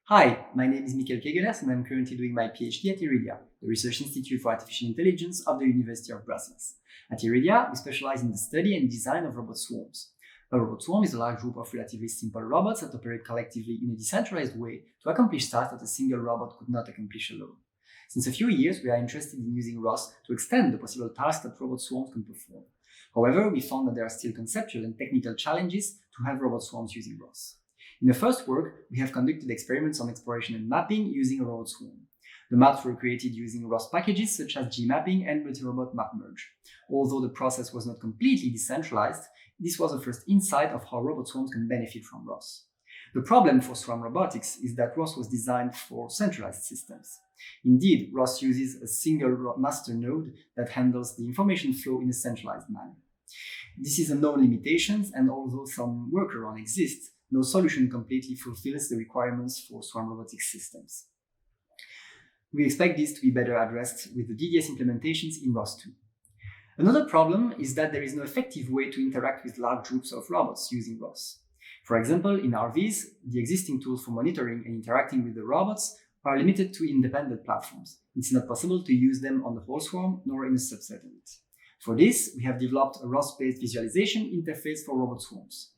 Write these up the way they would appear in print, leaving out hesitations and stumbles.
Hi, my name is Mikkel Kegeles and I'm currently doing my PhD at Iridia, the Research Institute for Artificial Intelligence of the University of Brussels. At Iridia, we specialize in the study and design of robot swarms. A robot swarm is a large group of relatively simple robots that operate collectively in a decentralized way to accomplish tasks that a single robot could not accomplish alone. Since a few years, we are interested in using ROS to extend the possible tasks that robot swarms can perform. However, we found that there are still conceptual and technical challenges to have robot swarms using ROS. In the first work, we have conducted experiments on exploration and mapping using a robot swarm. The maps were created using ROS packages such as gmapping and multi-robot map merge. Although the process was not completely decentralized, this was a first insight of how robot swarms can benefit from ROS. The problem for swarm robotics is that ROS was designed for centralized systems. Indeed, ROS uses a single master node that handles the information flow in a centralized manner. This is a known limitation, and although some workaround exists, no solution completely fulfills the requirements for swarm robotics systems. We expect this to be better addressed with the DDS implementations in ROS2. Another problem is that there is no effective way to interact with large groups of robots using ROS. For example, in RVs, the existing tools for monitoring and interacting with the robots are limited to independent platforms. It's not possible to use them on the whole swarm nor in a subset of it. For this, we have developed a ROS-based visualization interface for robot swarms.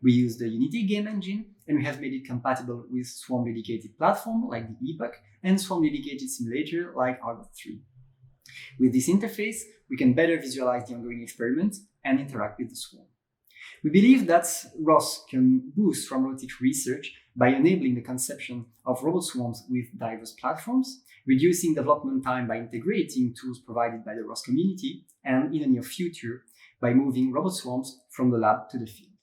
We use the Unity game engine, and we have made it compatible with swarm-dedicated platform like the ePuck and swarm-dedicated simulator like Argot 3. With this interface, we can better visualize the ongoing experiment and interact with the swarm. We believe that ROS can boost swarm robotics research by enabling the conception of robot swarms with diverse platforms, reducing development time by integrating tools provided by the ROS community, and in the near future, by moving robot swarms from the lab to the field.